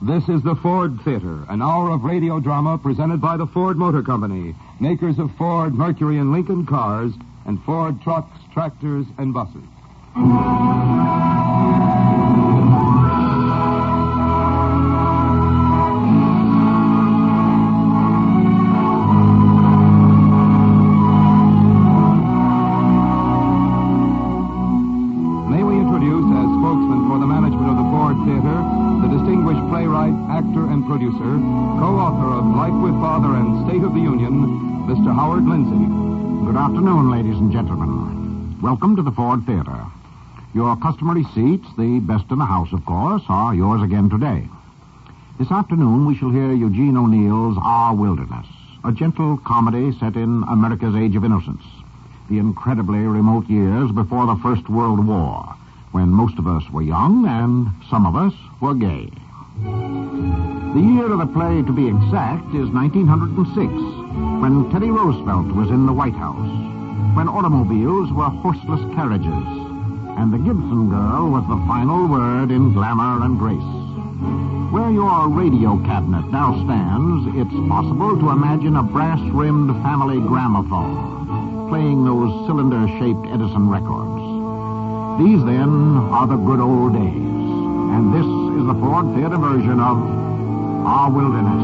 This is the Ford Theater, an hour of radio drama presented by the Ford Motor Company, makers of Ford, Mercury, and Lincoln cars, and Ford trucks, tractors, and buses. May we introduce as spokesman for the management of the Ford Theater the distinguished playwright, actor, and producer, co-author of Life with Father and State of the Union, Mr. Howard Lindsay. Good afternoon, ladies and gentlemen. Welcome to the Ford Theater. Your customary seats, the best in the house, of course, are yours again today. This afternoon, we shall hear Eugene O'Neill's Our Wilderness, a gentle comedy set in America's Age of Innocence, the incredibly remote years before the First World War, when most of us were young and some of us were gay. The year of the play, to be exact, is 1906, when Teddy Roosevelt was in the White House, when automobiles were horseless carriages, and the Gibson Girl was the final word in glamour and grace. Where your radio cabinet now stands, it's possible to imagine a brass-rimmed family gramophone playing those cylinder-shaped Edison records. These, then, are the good old days. And this is the Ford Theater version of Our Wilderness.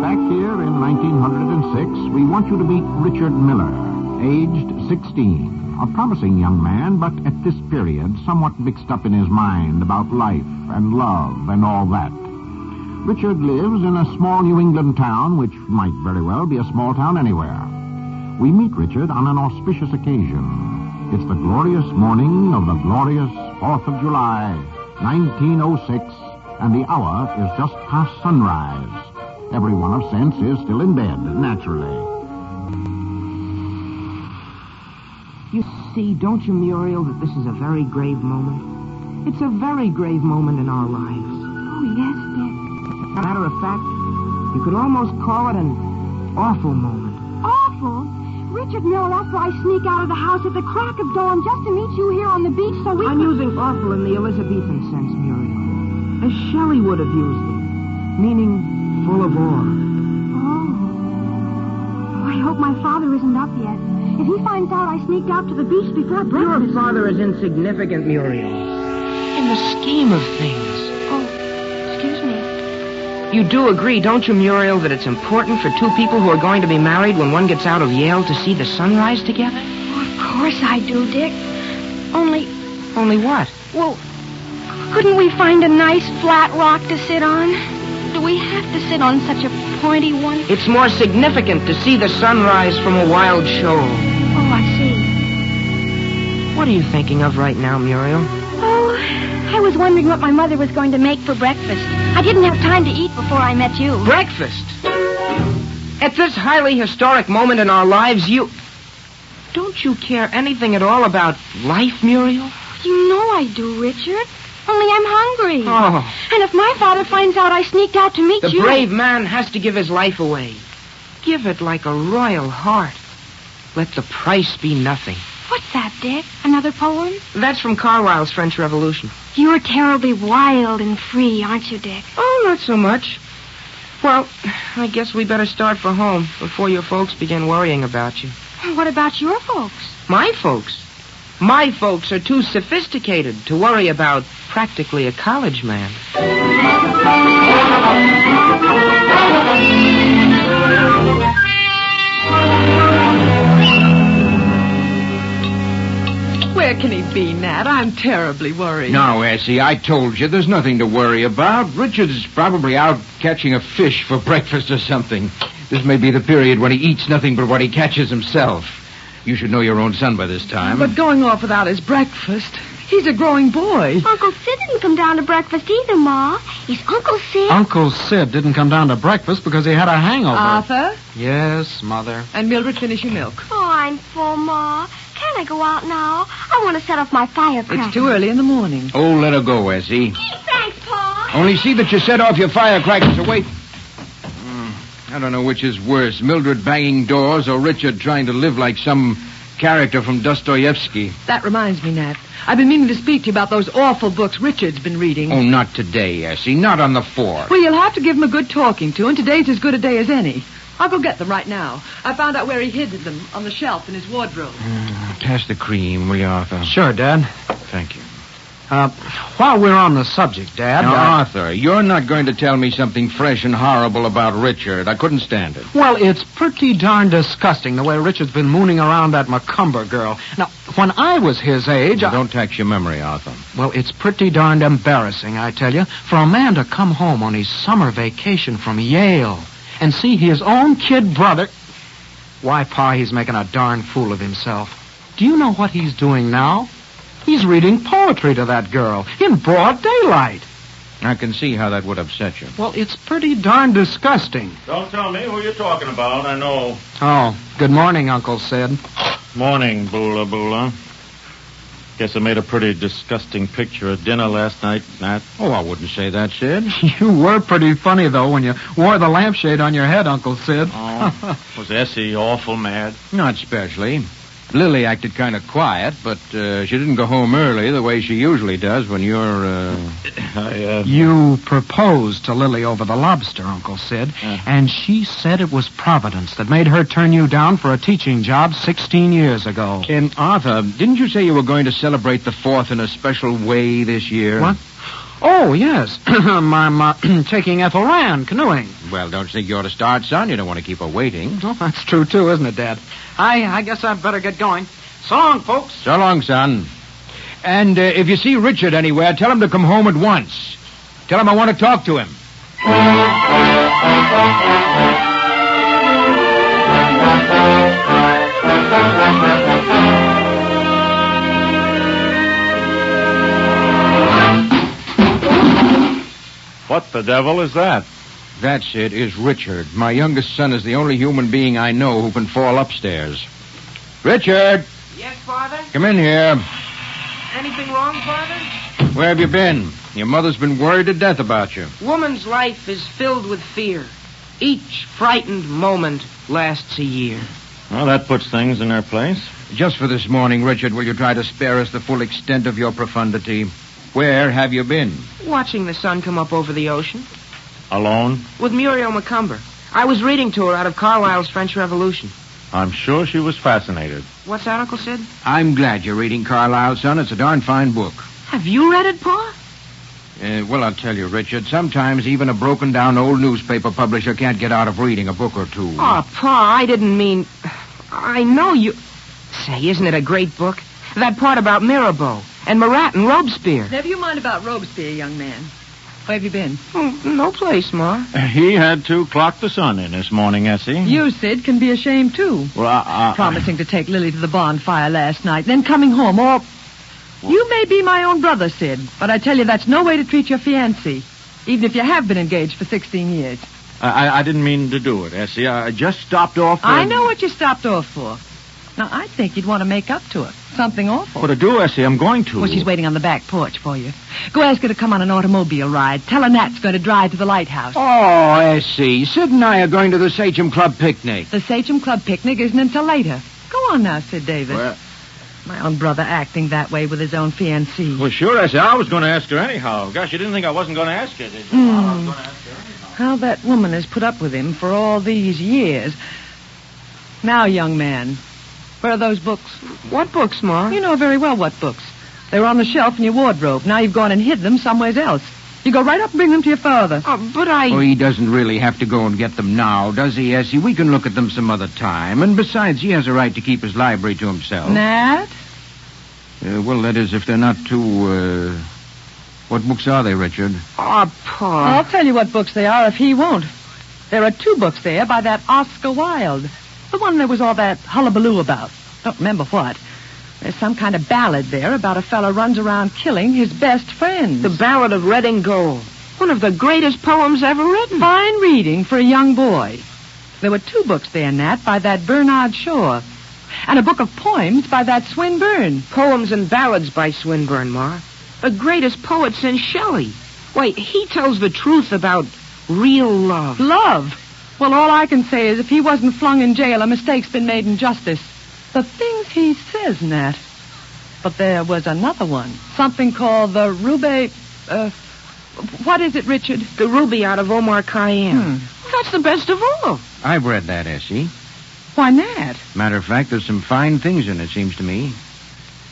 Back here in 1906, we want you to meet Richard Miller, aged 16. A promising young man, but at this period somewhat mixed up in his mind about life and love and all that. Richard lives in a small New England town, which might very well be a small town anywhere. We meet Richard on an auspicious occasion. It's the glorious morning of the glorious 4th of July, 1906, and the hour is just past sunrise. Everyone of sense is still in bed, naturally. You see, don't you, Muriel, that this is a very grave moment? It's a very grave moment in our lives. Oh, yes, Dick. As a matter of fact, you could almost call it an awful moment. Awful? Richard Miller, after I sneak out of the house at the crack of dawn just to meet you here on the beach so we I'm using awful in the Elizabethan sense, Muriel. As Shelley would have used it, meaning full of awe. Oh, I hope my father isn't up yet. If he finds out I sneaked out to the beach before breakfast... Your father is insignificant, Muriel. In the scheme of things. Oh, excuse me. You do agree, don't you, Muriel, that it's important for two people who are going to be married when one gets out of Yale to see the sunrise together? Oh, of course I do, Dick. Only what? Well, couldn't we find a nice flat rock to sit on? Do we have to sit on such a pointy one? It's more significant to see the sunrise from a wild shoal. Oh, I see. What are you thinking of right now, Muriel? Oh, I was wondering what my mother was going to make for breakfast. I didn't have time to eat before I met you. Breakfast? At this highly historic moment in our lives, Don't you care anything at all about life, Muriel? You know I do, Richard. Only I'm hungry. Oh. And if my father finds out I sneaked out to meet you... The brave man has to give his life away. Give it like a royal heart. Let the price be nothing. What's that, Dick? Another poem? That's from Carlyle's French Revolution. You're terribly wild and free, aren't you, Dick? Oh, not so much. Well, I guess we better start for home before your folks begin worrying about you. What about your folks? My folks? My folks are too sophisticated to worry about practically a college man. Where can he be, Nat? I'm terribly worried. No, Essie, I told you there's nothing to worry about. Richard's probably out catching a fish for breakfast or something. This may be the period when he eats nothing but what he catches himself. You should know your own son by this time. But going off without his breakfast, he's a growing boy. Uncle Sid didn't come down to breakfast either, Ma. Is Uncle Sid? Uncle Sid didn't come down to breakfast because he had a hangover. Arthur? Yes, Mother. And Mildred, finish your milk. Oh, I'm full, Ma. Can I go out now? I want to set off my firecracker. It's too early in the morning. Oh, let her go, Essie. Thanks, Pa. Only see that you set off your firecrackers away. I don't know which is worse, Mildred banging doors or Richard trying to live like some character from Dostoevsky. That reminds me, Nat. I've been meaning to speak to you about those awful books Richard's been reading. Oh, not today, Essie. Not on the 4th. Well, you'll have to give him a good talking to, and today's as good a day as any. I'll go get them right now. I found out where he hid them, on the shelf in his wardrobe. Pass the cream, will you, Arthur? Sure, Dad. Thank you. While we're on the subject, Dad... Now, Arthur, you're not going to tell me something fresh and horrible about Richard. I couldn't stand it. Well, it's pretty darn disgusting the way Richard's been mooning around that Macumber girl. Now, when I was his age... Don't tax your memory, Arthur. Well, it's pretty darned embarrassing, I tell you, for a man to come home on his summer vacation from Yale and see his own kid brother... Why, Pa, he's making a darn fool of himself. Do you know what he's doing now? He's reading poetry to that girl in broad daylight. I can see how that would upset you. Well, it's pretty darn disgusting. Don't tell me who you're talking about. I know. Oh, good morning, Uncle Sid. Morning, Bula Bula. Guess I made a pretty disgusting picture at dinner last night, Nat. Oh, I wouldn't say that, Sid. You were pretty funny, though, when you wore the lampshade on your head, Uncle Sid. Oh, was Essie awful mad? Not especially. Lily acted kind of quiet, but she didn't go home early the way she usually does when you're, You proposed to Lily over the lobster, Uncle Sid, and she said it was Providence that made her turn you down for a teaching job 16 years ago. And Arthur, didn't you say you were going to celebrate the 4th in a special way this year? What? Oh, yes. I'm taking Ethel Rand canoeing. Well, don't you think you ought to start, son? You don't want to keep her waiting. Oh, that's true, too, isn't it, Dad? I guess I'd better get going. So long, folks. So long, son. And if you see Richard anywhere, tell him to come home at once. Tell him I want to talk to him. What the devil is that? That's it, is Richard. My youngest son is the only human being I know who can fall upstairs. Richard! Yes, Father? Come in here. Anything wrong, Father? Where have you been? Your mother's been worried to death about you. Woman's life is filled with fear. Each frightened moment lasts a year. Well, that puts things in their place. Just for this morning, Richard, will you try to spare us the full extent of your profundity? Where have you been? Watching the sun come up over the ocean. Alone? With Muriel Macumber. I was reading to her out of Carlyle's French Revolution. I'm sure she was fascinated. What's that, Uncle Sid? I'm glad you're reading Carlyle, son. It's a darn fine book. Have you read it, Pa? Well, I'll tell you, Richard, sometimes even a broken-down old newspaper publisher can't get out of reading a book or two. Oh, Pa, I didn't mean... I know you... Say, isn't it a great book? That part about Mirabeau and Marat and Robespierre. Never you mind about Robespierre, young man. Where have you been? Oh, no place, Ma. He had to clock the sun in this morning, Essie. You, Sid, can be ashamed, too. Well, Promising to take Lily to the bonfire last night, then coming home, or... You may be my own brother, Sid, but I tell you that's no way to treat your fiancée, even if you have been engaged for 16 years. I didn't mean to do it, Essie. I just stopped off... I know what you stopped off for. Now, I think you'd want to make up to her. Something awful. What to do, Essie? I'm going to. Well, she's waiting on the back porch for you. Go ask her to come on an automobile ride. Tell her Nat's going to drive to the lighthouse. Oh, I see. Sid and I are going to the Sachem Club picnic. The Sachem Club picnic isn't until later. Go on now, Sid Davis. Well, My own brother acting that way with his own fiancée. well, sure, Essie. I was going to ask her anyhow. Gosh, you didn't think I wasn't going to ask her, did you? I was going to ask her anyhow. How that woman has put up with him for all these years. Now, young man, where are those books? What books, Ma? You know very well what books. They were on the shelf in your wardrobe. Now you've gone and hid them somewhere else. You go right up and bring them to your father. Oh, but I... Oh, he doesn't really have to go and get them now, does he, Essie? We can look at them some other time. And besides, he has a right to keep his library to himself. Nat? Well, that is, if they're not too, What books are they, Richard? Oh, Pa. I'll tell you what books they are if he won't. There are 2 books there by that Oscar Wilde. The one there was all that hullabaloo about. Don't remember what. There's some kind of ballad there about a fella runs around killing his best friends. The Ballad of Red and Gold. One of the greatest poems ever written. Fine reading for a young boy. There were 2 books there, Nat, by that Bernard Shaw. And a book of poems by that Swinburne. Poems and ballads by Swinburne, Ma. The greatest poet since Shelley. Wait, he tells the truth about real love. Love? Well, all I can say is if he wasn't flung in jail, a mistake's been made in justice. The things he says, Nat. But there was another one. Something called the Ruby... what is it, Richard? The ruby out of Omar Khayyam. That's the best of all. I've read that, Essie. Why, Nat? Matter of fact, there's some fine things in it, seems to me.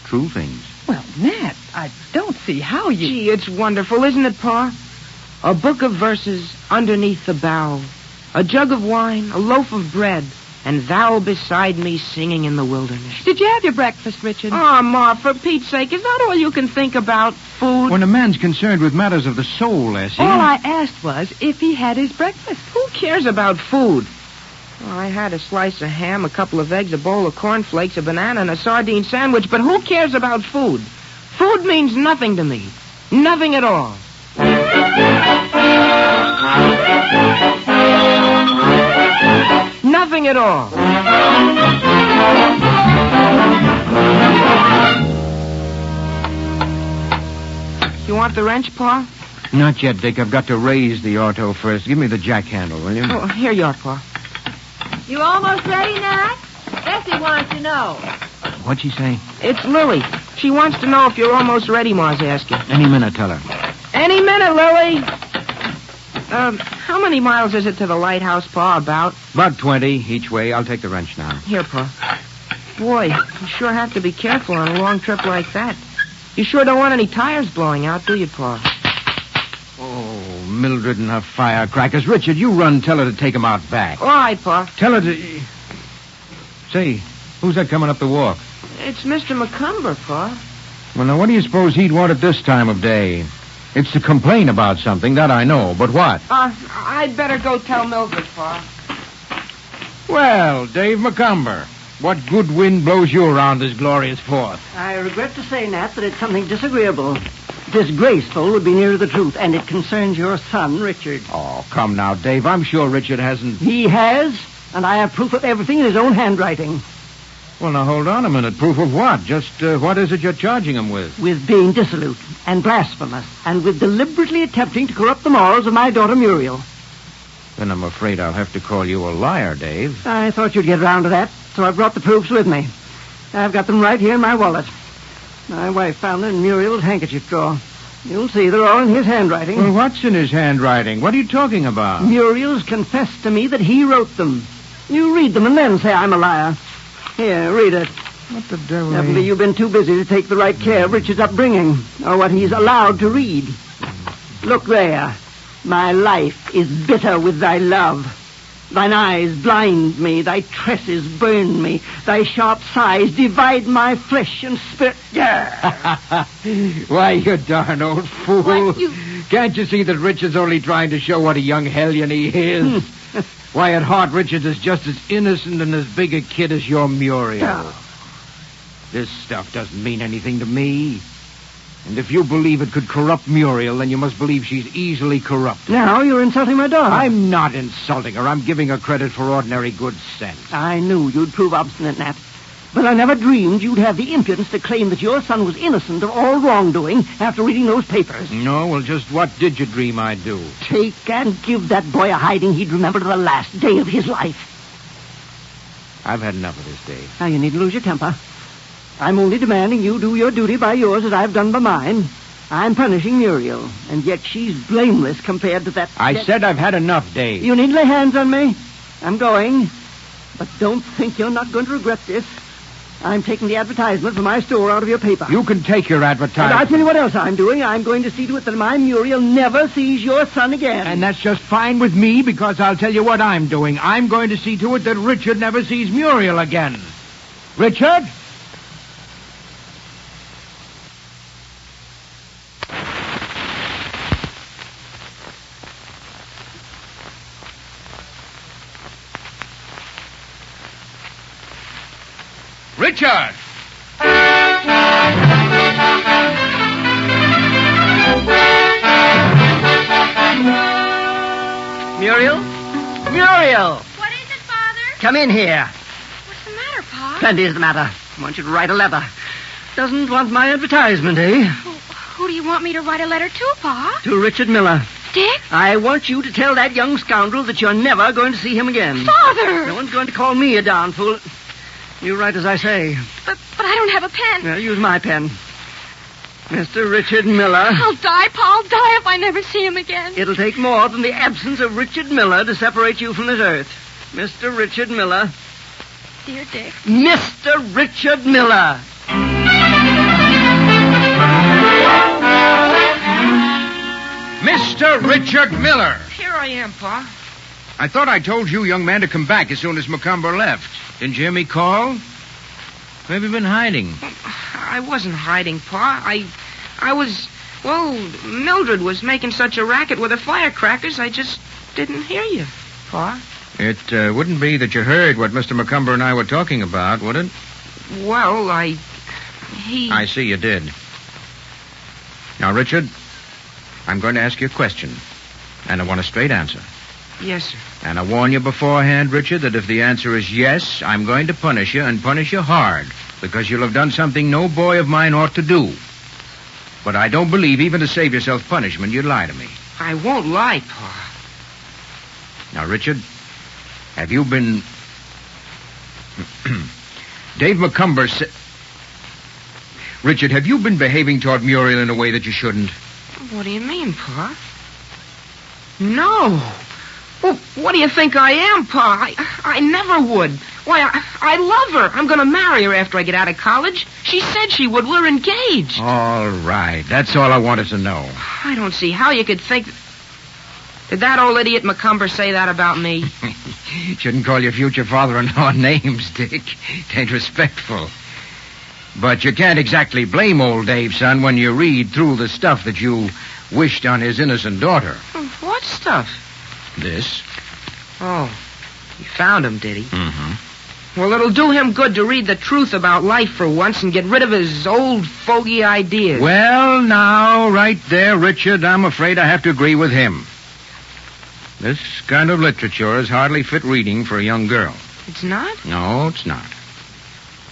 True things. Well, Nat, I don't see how you... Gee, it's wonderful, isn't it, Pa? A book of verses underneath the bough, a jug of wine, a loaf of bread, and thou beside me singing in the wilderness. Did you have your breakfast, Richard? Oh, Ma, for Pete's sake, is that all you can think about? Food? When a man's concerned with matters of the soul, Essie... All I asked was if he had his breakfast. Who cares about food? Well, I had a slice of ham, a couple of eggs, a bowl of cornflakes, a banana, and a sardine sandwich, but who cares about food? Food means nothing to me. Nothing at all. Nothing at all. You want the wrench, Pa? Not yet, Dick. I've got to raise the auto first. Give me the jack handle, will you? Oh, here you are, Pa. You almost ready, Nat? Bessie wants to know. What'd she say? It's Lily. She wants to know if you're almost ready, Ma's asking. Any minute, tell her. Any minute, Lily. How many miles is it to the lighthouse, Pa, about? About 20 each way. I'll take the wrench now. Here, Pa. Boy, you sure have to be careful on a long trip like that. You sure don't want any tires blowing out, do you, Pa? Oh, Mildred and her firecrackers. Richard, you run, tell her to take 'em out back. All right, Pa. Tell her to... Say, who's that coming up the walk? It's Mr. McCumber, Pa. Well, now, what do you suppose he'd want at this time of day? It's to complain about something, that I know, but what? I'd better go tell Mildred, Pa. Well, Dave McCumber, what good wind blows you around this glorious Fourth? I regret to say, Nat, that it's something disagreeable. Disgraceful would be nearer the truth, and it concerns your son, Richard. Oh, come now, Dave. I'm sure Richard hasn't... He has, and I have proof of everything in his own handwriting. Well, now, hold on a minute. Proof of what? Just what is it you're charging him with? With being dissolute and blasphemous, and with deliberately attempting to corrupt the morals of my daughter Muriel. Then I'm afraid I'll have to call you a liar, Dave. I thought you'd get around to that, so I brought the proofs with me. I've got them right here in my wallet. My wife found them in Muriel's handkerchief drawer. You'll see, they're all in his handwriting. Well, what's in his handwriting? What are you talking about? Muriel's confessed to me that he wrote them. You read them and then say I'm a liar. Here, read it. What the devil? Evidently, you've been too busy to take the right care of Richard's upbringing, or what he's allowed to read. Look there. My life is bitter with thy love. Thine eyes blind me, thy tresses burn me, thy sharp sighs divide my flesh and spirit. Why, you darn old fool. What, you... Can't you see that Richard's only trying to show what a young hellion he is? Why, at heart, Richard is just as innocent and as big a kid as your Muriel. Oh. This stuff doesn't mean anything to me. And if you believe it could corrupt Muriel, then you must believe she's easily corrupted. Now you're insulting my daughter. I'm not insulting her. I'm giving her credit for ordinary good sense. I knew you'd prove obstinate, Nat. But I never dreamed you'd have the impudence to claim that your son was innocent of all wrongdoing after reading those papers. No, well, just what did you dream I'd do? Take and give that boy a hiding he'd remember to the last day of his life. I've had enough of this, Dave. Now, you needn't lose your temper. I'm only demanding you do your duty by yours as I've done by mine. I'm punishing Muriel, and yet she's blameless compared to that... I said I've had enough, Dave. You needn't lay hands on me. I'm going. But don't think you're not going to regret this. I'm taking the advertisement for my store out of your paper. You can take your And advertisement. I'll tell you what else I'm doing. I'm going to see to it that my Muriel never sees your son again. And that's just fine with me, because I'll tell you what I'm doing. I'm going to see to it that Richard never sees Muriel again. Richard? Richard! Muriel? Muriel! What is it, Father? Come in here. What's the matter, Pa? Plenty is the matter. I want you to write a letter. Doesn't want my advertisement, eh? Who do you want me to write a letter to, Pa? To Richard Miller. Dick? I want you to tell that young scoundrel that you're never going to see him again. Father! No one's going to call me a darn fool. You write as I say. But I don't have a pen. Well, use my pen. Mr. Richard Miller. I'll die, Pa. I'll die if I never see him again. It'll take more than the absence of Richard Miller to separate you from this earth. Mr. Richard Miller. Dear Dick. Mr. Richard Miller. Mr. Richard Miller. Here I am, Pa. I thought I told you, young man, to come back as soon as Macomber left. Didn't you hear me call? Where have you been hiding? I wasn't hiding, Pa. I was... Well, Mildred was making such a racket with the firecrackers, I just didn't hear you, Pa. It wouldn't be that you heard what Mr. Macomber and I were talking about, would it? Well, I see you did. Now, Richard, I'm going to ask you a question, and I want a straight answer. Yes, sir. And I warn you beforehand, Richard, that if the answer is yes, I'm going to punish you, and punish you hard, because you'll have done something no boy of mine ought to do. But I don't believe, even to save yourself punishment, you'd lie to me. I won't lie, Pa. Now, Richard, have you been... Dave Macomber said... Richard, have you been behaving toward Muriel in a way that you shouldn't? What do you mean, Pa? No. Well, what do you think I am, Pa? I never would. Why, I love her. I'm going to marry her after I get out of college. She said she would. We're engaged. All right. That's all I wanted to know. I don't see how you could think... Did that old idiot Macomber say that about me? Shouldn't call your future father-in-law names, Dick. It ain't respectful. But you can't exactly blame old Dave, son, when you read through the stuff that you wished on his innocent daughter. What stuff? This. Oh, he found him, did he? Mm-hmm. Well, it'll do him good to read the truth about life for once and get rid of his old fogey ideas. Well, now, right there, Richard, I'm afraid I have to agree with him. This kind of literature is hardly fit reading for a young girl. It's not? No, it's not.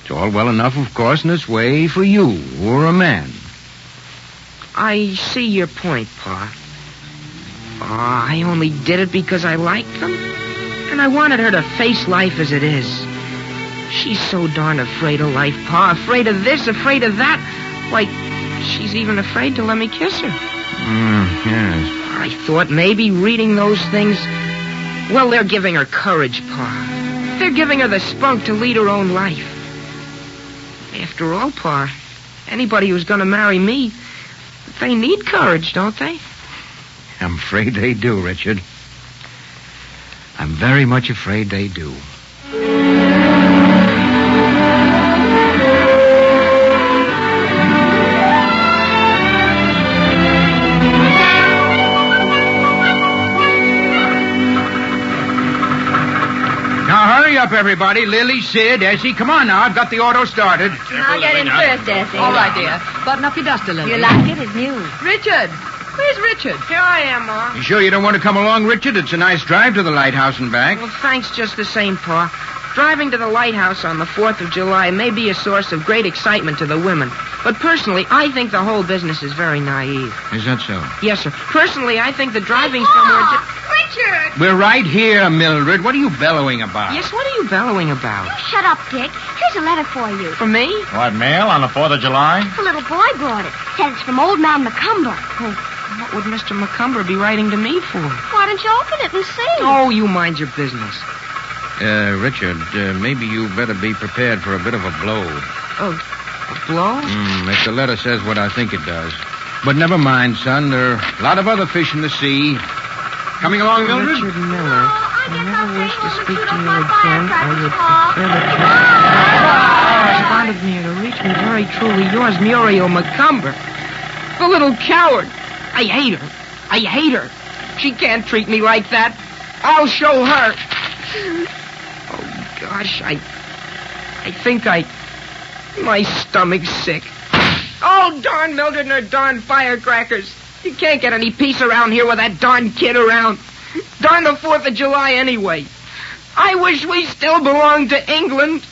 It's all well enough, of course, in its way for you, or a man. I see your point, Pa. I only did it because I liked them. And I wanted her to face life as it is. She's so darn afraid of life, Pa. Afraid of this, afraid of that. Like, she's even afraid to let me kiss her. Yes. I thought maybe reading those things... Well, they're giving her courage, Pa. They're giving her the spunk to lead her own life. After all, Pa, anybody who's going to marry me, they need courage, don't they? I'm afraid they do, Richard. I'm very much afraid they do. Now, hurry up, everybody. Lily, Sid, Essie, come on now. I've got the auto started. I'll get in first, Essie. All right, dear. Button up your duster, Lily. You like it? It's new. Richard! Where's Richard? Here I am, Ma. You sure you don't want to come along, Richard? It's a nice drive to the lighthouse and back. Well, thanks just the same, Pa. Driving to the lighthouse on the 4th of July may be a source of great excitement to the women. But personally, I think the whole business is very naive. Is that so? Yes, sir. Personally, I think the driving somewhere... Richard! We're right here, Mildred. What are you bellowing about? Yes, what are you bellowing about? Shut up, Dick. Here's a letter for you. For me? What, mail on the 4th of July? The little boy brought it. Said it's from old man Macomber. What would Mr. Macomber be writing to me for? Why don't you open it and see? Oh, you mind your business. Richard, maybe you better be prepared for a bit of a blow. Oh, a blow? If the letter says what I think it does. But never mind, son. There are a lot of other fish in the sea. Coming along, Mildred? Richard Miller, I never wish to speak to you again. I would prefer that you responded me to reach me very truly yours, Muriel Macomber. The little coward. I hate her. I hate her. She can't treat me like that. I'll show her. Oh, gosh, I think my stomach's sick. Oh, darn Mildred and her darn firecrackers. You can't get any peace around here with that darn kid around. Darn the 4th of July anyway. I wish we still belonged to England.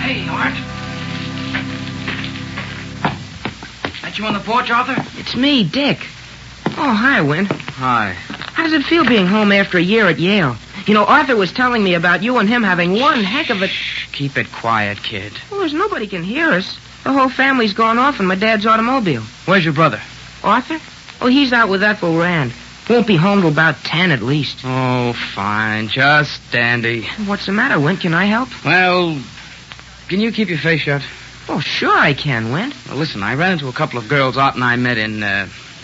Hey, Art. That you on the porch, Arthur? It's me, Dick. Oh, hi, Win. Hi. How does it feel being home after a year at Yale? You know, Arthur was telling me about you and him having one heck of a... Shh, keep it quiet, kid. Well, there's nobody can hear us. The whole family's gone off in my dad's automobile. Where's your brother? Arthur? Oh, he's out with Ethel Rand. Won't be home till about 10 at least. Oh, fine. Just dandy. What's the matter, Win? Can I help? Well, can you keep your face shut? Oh, sure I can, Win. Well, listen, I ran into a couple of girls Art and I met in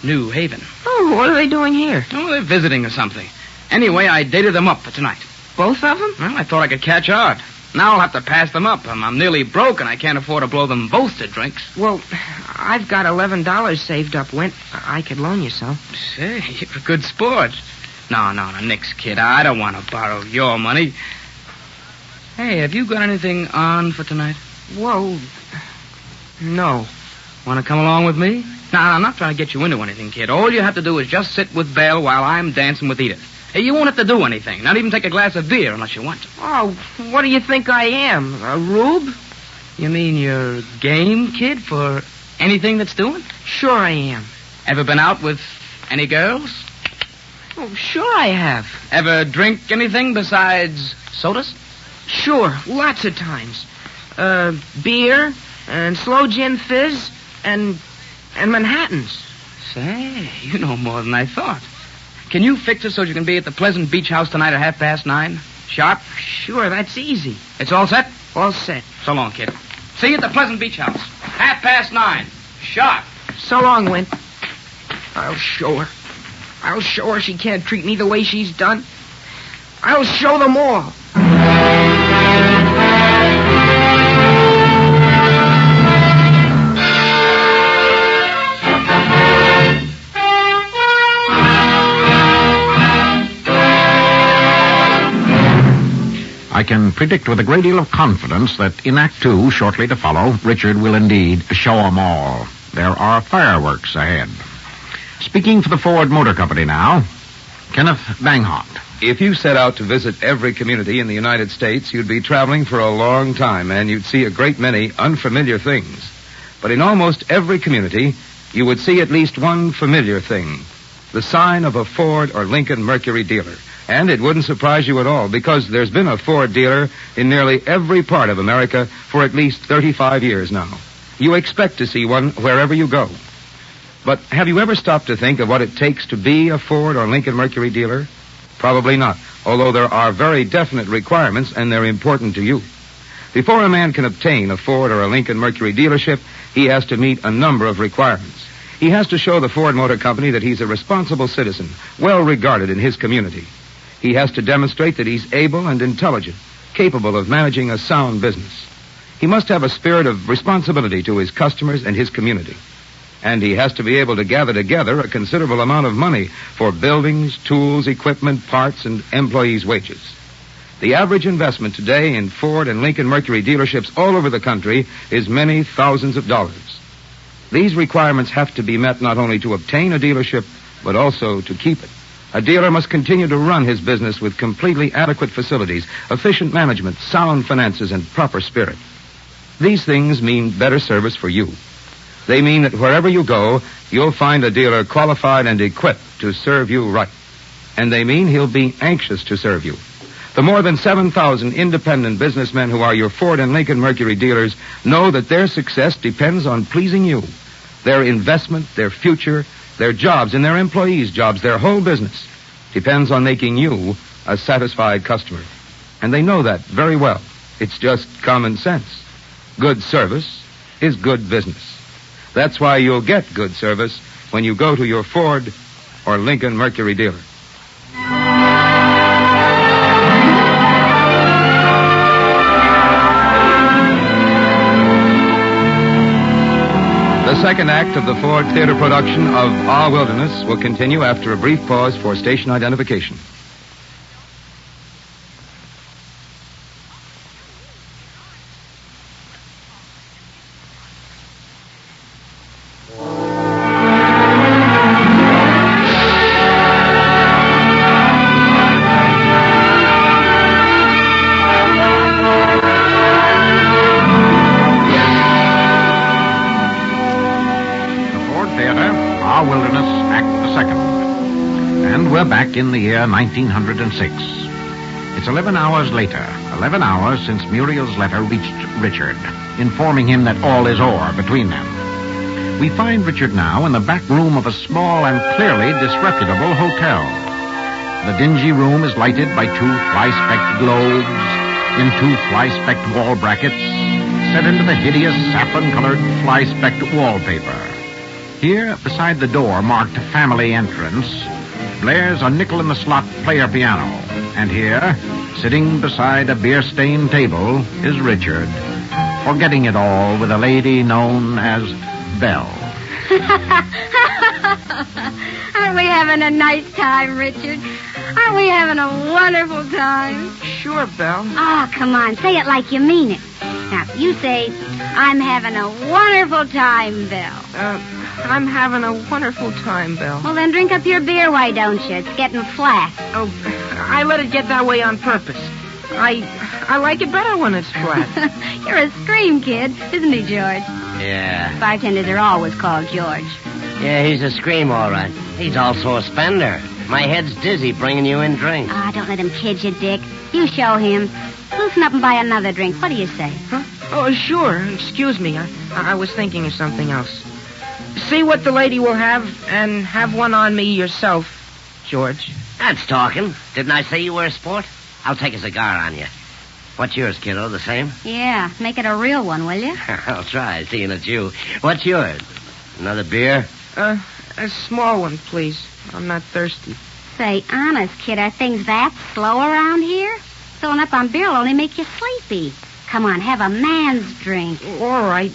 New Haven. Oh, what are they doing here? Oh, they're visiting or something. Anyway, I dated them up for tonight. Both of them? Well, I thought I could catch Art. Now I'll have to pass them up. I'm nearly broke, and I can't afford to blow them both to drinks. Well, I've got $11 saved up, Win. I could loan you some. Say, you're a good sport. No, nix, kid. I don't want to borrow your money. Hey, have you got anything on for tonight? Whoa. No. Want to come along with me? No, I'm not trying to get you into anything, kid. All you have to do is just sit with Belle while I'm dancing with Edith. Hey, you won't have to do anything. Not even take a glass of beer unless you want to. Oh, what do you think I am? A rube? You mean you're game, kid, for anything that's doing? Sure I am. Ever been out with any girls? Oh, sure I have. Ever drink anything besides sodas? Sure, lots of times. Beer and slow gin fizz and Manhattans. Say, you know more than I thought. Can you fix it so you can be at the Pleasant Beach House tonight at 9:30? Sharp? Sure, that's easy. It's all set? All set. So long, kid. See you at the Pleasant Beach House. 9:30. Sharp. So long, Win. I'll show her. I'll show her she can't treat me the way she's done. I'll show them all. I can predict with a great deal of confidence that in Act 2, shortly to follow, Richard will indeed show 'em all. There are fireworks ahead. Speaking for the Ford Motor Company now, Kenneth Banghart. If you set out to visit every community in the United States, you'd be traveling for a long time, and you'd see a great many unfamiliar things. But in almost every community, you would see at least one familiar thing, the sign of a Ford or Lincoln Mercury dealer. And it wouldn't surprise you at all, because there's been a Ford dealer in nearly every part of America for at least 35 years now. You expect to see one wherever you go. But have you ever stopped to think of what it takes to be a Ford or Lincoln Mercury dealer? Probably not, although there are very definite requirements, and they're important to you. Before a man can obtain a Ford or a Lincoln Mercury dealership, he has to meet a number of requirements. He has to show the Ford Motor Company that he's a responsible citizen, well regarded in his community. He has to demonstrate that he's able and intelligent, capable of managing a sound business. He must have a spirit of responsibility to his customers and his community. And he has to be able to gather together a considerable amount of money for buildings, tools, equipment, parts, and employees' wages. The average investment today in Ford and Lincoln Mercury dealerships all over the country is many thousands of dollars. These requirements have to be met not only to obtain a dealership, but also to keep it. A dealer must continue to run his business with completely adequate facilities, efficient management, sound finances, and proper spirit. These things mean better service for you. They mean that wherever you go, you'll find a dealer qualified and equipped to serve you right. And they mean he'll be anxious to serve you. The more than 7,000 independent businessmen who are your Ford and Lincoln Mercury dealers know that their success depends on pleasing you. Their investment, their future, their jobs and their employees' jobs, their whole business depends on making you a satisfied customer. And they know that very well. It's just common sense. Good service is good business. That's why you'll get good service when you go to your Ford or Lincoln Mercury dealer. The second act of the Ford Theater production of Our Wilderness will continue after a brief pause for station identification. we're back in the year 1906. It's 11 hours later, 11 hours since Muriel's letter reached Richard, informing him that all is o'er between them. We find Richard now in the back room of a small and clearly disreputable hotel. The dingy room is lighted by 2 fly-specked globes in 2 fly-specked wall brackets set into the hideous saffron-colored fly-specked wallpaper. Here, beside the door marked Family Entrance, blares a nickel-in-the-slot player piano. And here, sitting beside a beer-stained table, is Richard, forgetting it all with a lady known as Belle. Aren't we having a nice time, Richard? Aren't we having a wonderful time? Sure, Belle. Oh, come on. Say it like you mean it. Now, you say, I'm having a wonderful time, Belle. I'm having a wonderful time, Belle. Well, then drink up your beer, why don't you? It's getting flat. Oh, I let it get that way on purpose. I like it better when it's flat. You're a scream kid, isn't he, George? Yeah. Bartenders are always called George. Yeah, he's a scream, all right. He's also a spender. My head's dizzy bringing you in drinks. Ah, don't let him kid you, Dick. You show him. Loosen up and buy another drink. What do you say? Huh? Oh, sure. Excuse me. I was thinking of something else. See what the lady will have, and have one on me yourself, George. That's talking. Didn't I say you were a sport? I'll take a cigar on you. What's yours, kiddo? The same? Yeah, make it a real one, will you? I'll try, seeing it's you. What's yours? Another beer? A small one, please. I'm not thirsty. Say, honest, kid, are things that slow around here? Filling up on beer will only make you sleepy. Come on, have a man's drink. All right.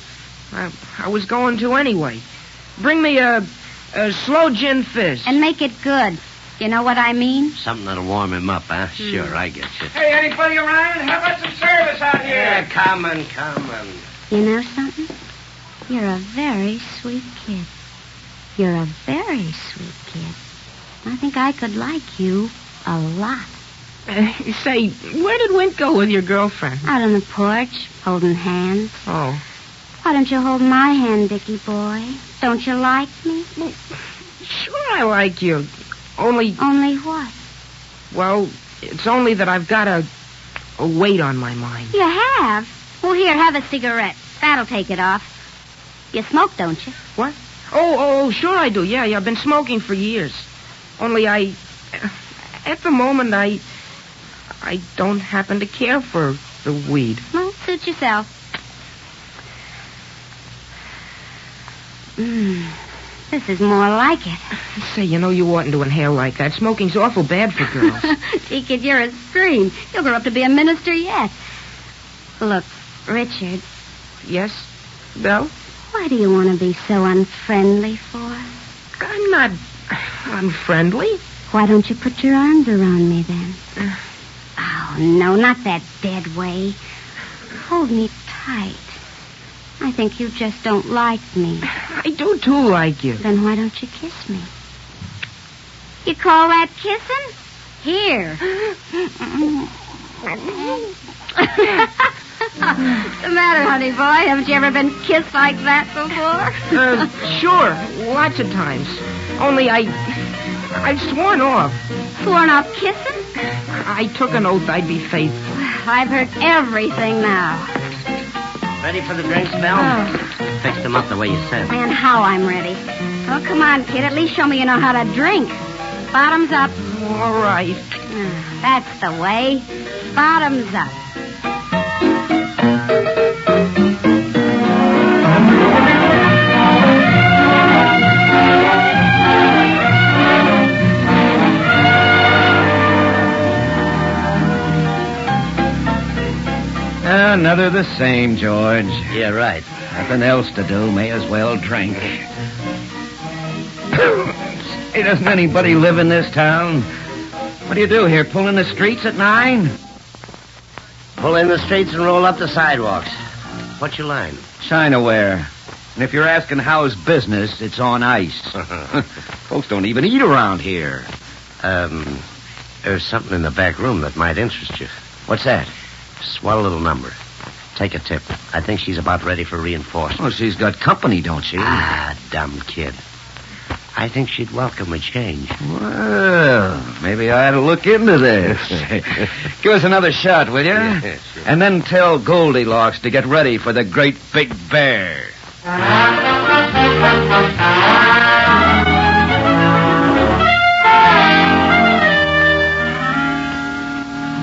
I was going to anyway. Bring me a slow gin fizz. And make it good. You know what I mean? Something that'll warm him up, huh? Sure, I get you. Hey, anybody around? How about some service out here? Yeah, coming. You know something? You're a very sweet kid. You're a very sweet kid. I think I could like you a lot. Say, where did Wint go with your girlfriend? Out on the porch, holding hands. Oh. Why don't you hold my hand, Dickie boy? Don't you like me? Well, sure I like you. Only... Only what? Well, it's only that I've got a weight on my mind. You have? Well, here, have a cigarette. That'll take it off. You smoke, don't you? What? Oh, sure I do. Yeah, I've been smoking for years. Only at the moment, I don't happen to care for the weed. Well, suit yourself. This is more like it. Say, you know you oughtn't to inhale like that. Smoking's awful bad for girls. Gee, kid, you're a scream. You'll grow up to be a minister yet. Look, Richard. Yes, Belle? Why do you want to be so unfriendly for? I'm not unfriendly. Why don't you put your arms around me then? Oh, no, not that dead way. Hold me tight. I think you just don't like me. I do, too, like you. Then why don't you kiss me? You call that kissing? Here. What's the matter, honey boy? Haven't you ever been kissed like that before? Sure. Lots of times. Only I've sworn off. Sworn off kissing? I took an oath I'd be faithful. I've heard everything now. Ready for the drinks, Belle? Oh. Fixed them up the way you said. Man, how I'm ready. Oh, come on, kid. At least show me you know how to drink. Bottoms up. All right. That's the way. Bottoms up. Another the same, George. Yeah, right. Nothing else to do. May as well drink. Hey, doesn't anybody live in this town? What do you do here? Pull in the streets at 9? Pull in the streets and roll up the sidewalks. What's your line? China-ware. And if you're asking how's business, it's on ice. Folks don't even eat around here. There's something in the back room that might interest you. What's that? Swell little number. Take a tip. I think she's about ready for reinforcement. Oh, she's got company, don't she? Ah, dumb kid. I think she'd welcome a change. Well, maybe I ought to look into this. Give us another shot, will you? Yeah, sure. And then tell Goldilocks to get ready for the great big bear.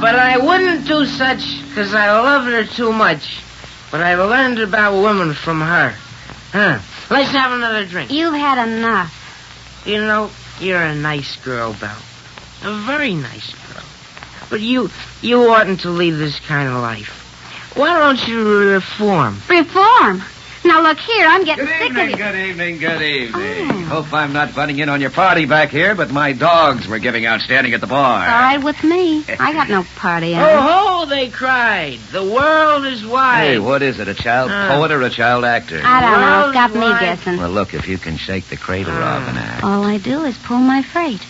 But I wouldn't do such because I loved her too much. But I learned about women from her. Let's have another drink. You've had enough. You know, you're a nice girl, Belle. A very nice girl. But you oughtn't to lead this kind of life. Why don't you reform? Reform? Now, look here, I'm getting sick of you. Good evening. Hope I'm not butting in on your party back here, but my dogs were giving out standing at the bar. All right with me. I got no party on. Oh, ho, they cried. The world is wide. Hey, what is it, a child poet or a child actor? I don't know. It's got me guessing. Well, look, if you can shake the cradle of an act. All I do is pull my freight.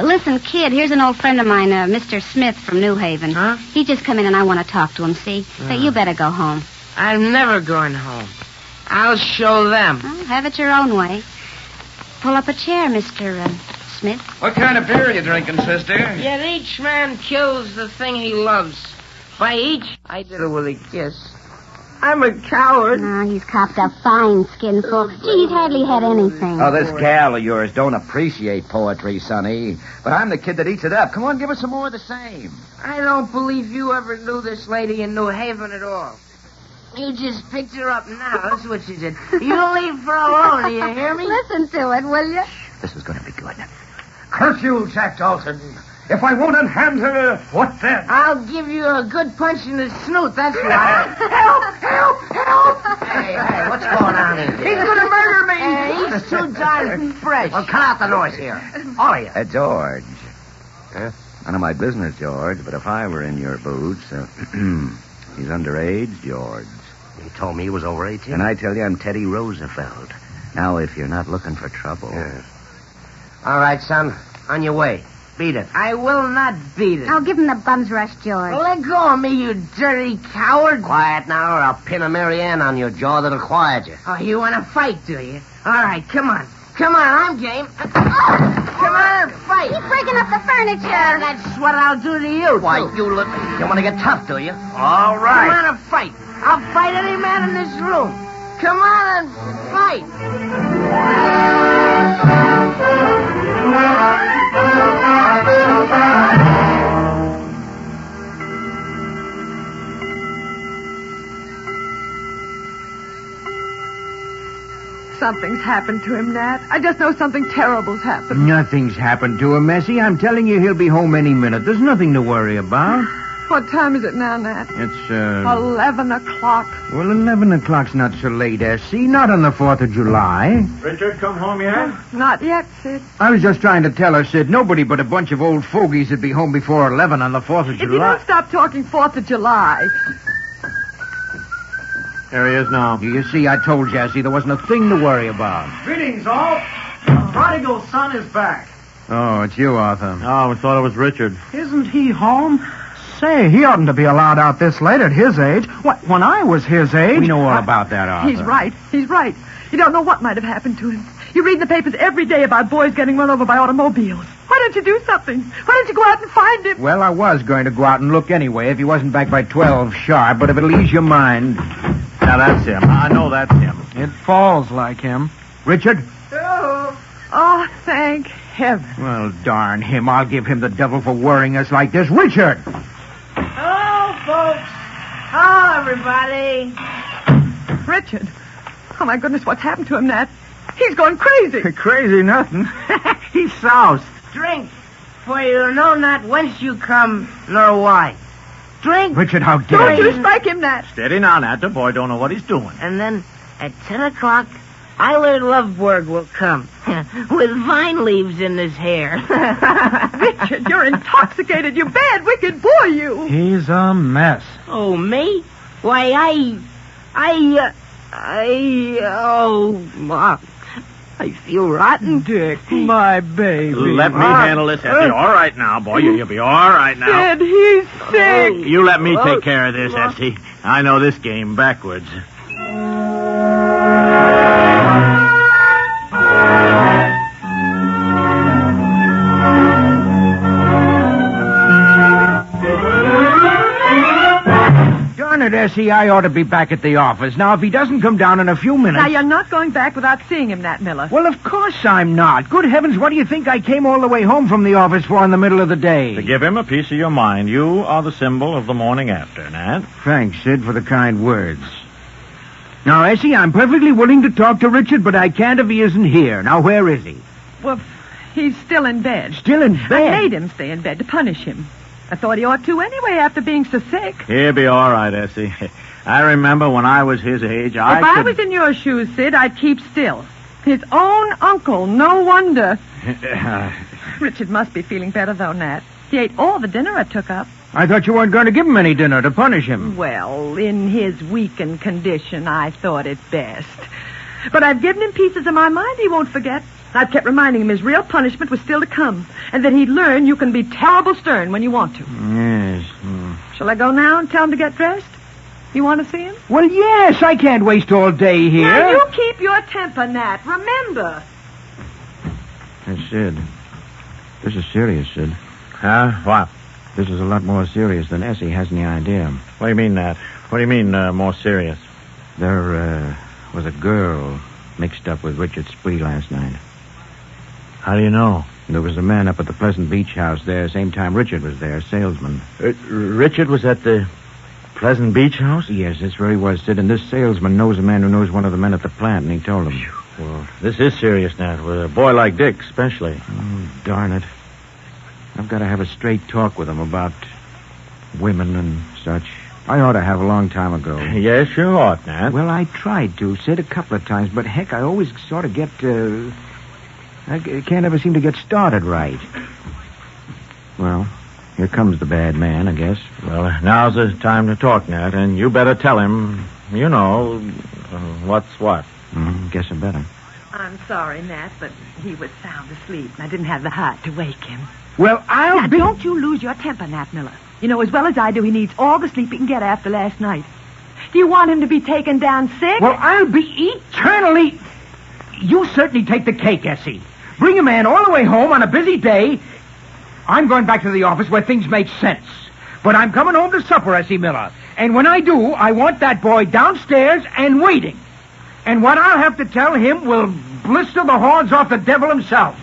Listen, kid, here's an old friend of mine, Mr. Smith from New Haven. Huh? He just come in and I want to talk to him, see? But you better go home. I'm never going home. I'll show them. Well, have it your own way. Pull up a chair, Mr. Smith. What kind of beer are you drinking, sister? Yet each man kills the thing he loves. By each, I did it with a kiss. I'm a coward. No, he's copped a fine skinful. Gee, he's hardly had anything. Oh, this gal of yours don't appreciate poetry, Sonny. But I'm the kid that eats it up. Come on, give us some more of the same. I don't believe you ever knew this lady in New Haven at all. You just picked her up now. That's what you did. You leave her alone, do you hear me? Listen to it, will you? This is going to be good. Curse you, Jack Dalton. If I won't unhand her, what then? I'll give you a good punch in the snoot, that's why. Help! Hey, what's going on in here? He's going to murder me. He's too darn fresh. Well, cut out the noise here. All of you. George. Huh? None of my business, George, but if I were in your boots, he's underage, George. He told me he was over 18. And I tell you, I'm Teddy Roosevelt. Now, if you're not looking for trouble... Yeah. All right, son. On your way. Beat it. I will not beat it. I'll give him the bum's rush, George. Well, let go of me, you dirty coward. Quiet now, or I'll pin a Marianne on your jaw that'll quiet you. Oh, you want to fight, do you? All right, come on. Come on, I'm game. Come on, fight. He's breaking up the furniture. Yeah, that's what I'll do to you, Why, too. you want to get tough, do you? All right. Come on and fight. I'll fight any man in this room. Come on and fight. Something's happened to him, Nat. I just know something terrible's happened. Nothing's happened to him, Messie. I'm telling you, he'll be home any minute. There's nothing to worry about. What time is it now, Nat? It's, 11 o'clock. Well, 11 o'clock's not so late, S.C. Not on the 4th of July. Richard, come home yet? Not yet, Sid. I was just trying to tell her, Sid, nobody but a bunch of old fogies would be home before 11 on the 4th of If you July. don't stop talking 4th of July. Here he is now. You see, I told Jazzy there wasn't a thing to worry about. Greetings, all. The prodigal son is back. Oh, it's you, Arthur. Oh, we thought it was Richard. Isn't he home? Say, he oughtn't to be allowed out this late at his age. When I was his age... We know all about that, Arthur. He's right. You don't know what might have happened to him. You read in the papers every day about boys getting run over by automobiles. Why don't you do something? Why don't you go out and find him? Well, I was going to go out and look anyway if he wasn't back by 12 sharp, but if it'll ease your mind... Now, that's him. I know that's him. It falls like him. Richard? Hello. Oh, thank heaven. Well, darn him. I'll give him the devil for worrying us like this. Richard! Hello, folks. Hello, everybody. Richard. Oh, my goodness, what's happened to him, Nat? He's gone crazy. Crazy nothing. He's soused. Drink, for you know not whence you come, nor why. Drink. Richard, how dare Don't you strike him, Nat. Steady now, Nat. The boy don't know what he's doing. And then at 10 o'clock, Eilert Loveberg will come with vine leaves in his hair. Richard, you're intoxicated. You bad, wicked boy, you. He's a mess. Oh, me? Why, I feel rotten. Dick, my baby. Let me handle this, Essie. All right now, boy. You'll be all right now. Sid, he's sick. You let me take care of this, Essie. I know this game backwards. it, Essie. I ought to be back at the office. Now, if he doesn't come down in a few minutes... Now, you're not going back without seeing him, Nat Miller. Well, of course I'm not. Good heavens, what do you think I came all the way home from the office for in the middle of the day? To give him a piece of your mind. You are the symbol of the morning after, Nat. Thanks, Sid, for the kind words. Now, Essie, I'm perfectly willing to talk to Richard, but I can't if he isn't here. Now, where is he? Well, he's still in bed. Still in bed? I made him stay in bed to punish him. I thought he ought to anyway after being so sick. He'll be all right, Essie. I remember when I was his age, If I was in your shoes, Sid, I'd keep still. His own uncle, no wonder. Richard must be feeling better, though, Nat. He ate all the dinner I took up. I thought you weren't going to give him any dinner to punish him. Well, in his weakened condition, I thought it best. But I've given him pieces of my mind he won't forget. I've kept reminding him his real punishment was still to come, and that he'd learn you can be terrible stern when you want to. Yes. Shall I go now and tell him to get dressed? You want to see him? Well, yes, I can't waste all day here. Now, you keep your temper, Nat. Remember. Hey, Sid. This is serious, Sid. Huh? What? This is a lot more serious than Essie has any idea. What do you mean, Nat? What do you mean, more serious? There, was a girl mixed up with Richard Spree last night. How do you know? There was a man up at the Pleasant Beach house there, same time Richard was there, salesman. Richard was at the Pleasant Beach house? Yes, that's where he was, Sid, and this salesman knows a man who knows one of the men at the plant, and he told him. Well, this is serious, Nat, with a boy like Dick, especially. Oh, darn it. I've got to have a straight talk with him about women and such. I ought to have a long time ago. Yes, you ought, Nat. Well, I tried to, Sid, a couple of times, but heck, I always sort of get, I can't ever seem to get started right. Well, here comes the bad man, I guess. Well, now's the time to talk, Nat, and you better tell him, you know, what's what. Guess I better. I'm sorry, Nat, but he was sound asleep, and I didn't have the heart to wake him. Well, Now, don't you lose your temper, Nat Miller. You know as well as I do he needs all the sleep he can get after last night. Do you want him to be taken down sick? Well, I'll be eternally... You certainly take the cake, Essie. Bring a man all the way home on a busy day. I'm going back to the office where things make sense. But I'm coming home to supper, Essie Miller. And when I do, I want that boy downstairs and waiting. And what I'll have to tell him will blister the horns off the devil himself.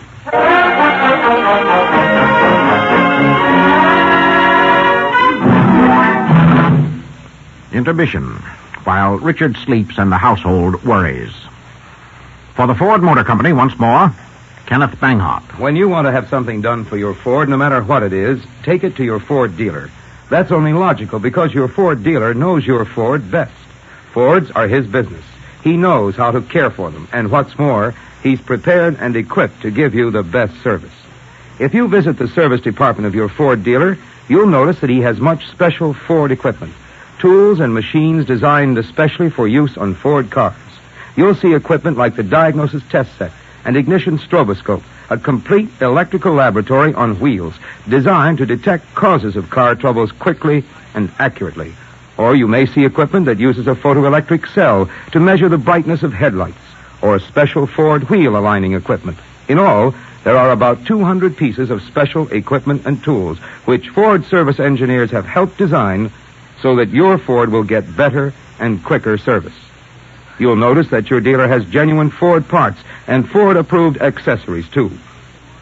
Intermission, while Richard sleeps and the household worries. For the Ford Motor Company, once more, Kenneth Banghart. When you want to have something done for your Ford, no matter what it is, take it to your Ford dealer. That's only logical because your Ford dealer knows your Ford best. Fords are his business. He knows how to care for them, and what's more, he's prepared and equipped to give you the best service. If you visit the service department of your Ford dealer, you'll notice that he has much special Ford equipment. Tools and machines designed especially for use on Ford cars. You'll see equipment like the diagnosis test set, an ignition stroboscope, a complete electrical laboratory on wheels designed to detect causes of car troubles quickly and accurately. Or you may see equipment that uses a photoelectric cell to measure the brightness of headlights, or special Ford wheel aligning equipment. In all, there are about 200 pieces of special equipment and tools which Ford service engineers have helped design so that your Ford will get better and quicker service. You'll notice that your dealer has genuine Ford parts and Ford-approved accessories, too.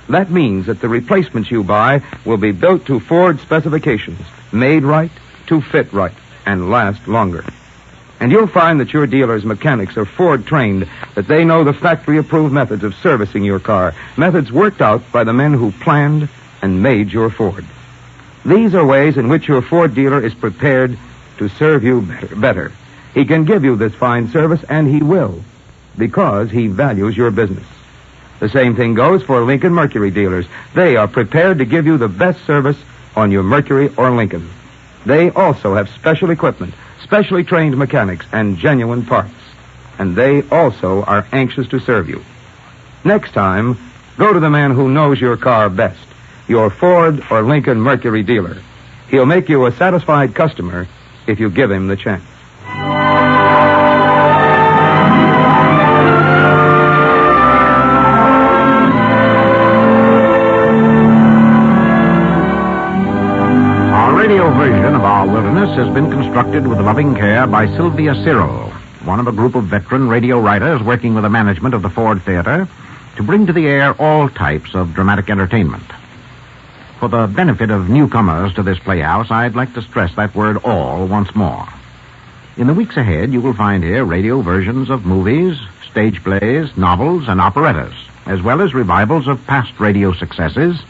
That means that the replacements you buy will be built to Ford specifications, made right, to fit right, and last longer. And you'll find that your dealer's mechanics are Ford-trained, that they know the factory-approved methods of servicing your car, methods worked out by the men who planned and made your Ford. These are ways in which your Ford dealer is prepared to serve you better. He can give you this fine service, and he will, because he values your business. The same thing goes for Lincoln Mercury dealers. They are prepared to give you the best service on your Mercury or Lincoln. They also have special equipment, specially trained mechanics, and genuine parts. And they also are anxious to serve you. Next time, go to the man who knows your car best, your Ford or Lincoln Mercury dealer. He'll make you a satisfied customer if you give him the chance. Our radio version of Our Wilderness has been constructed instructed with loving care by Sylvia Cyril, one of a group of veteran radio writers working with the management of the Ford Theater to bring to the air all types of dramatic entertainment. For the benefit of newcomers to this playhouse, I'd like to stress that word all once more. In the weeks ahead, you will find here radio versions of movies, stage plays, novels, and operettas, as well as revivals of past radio successes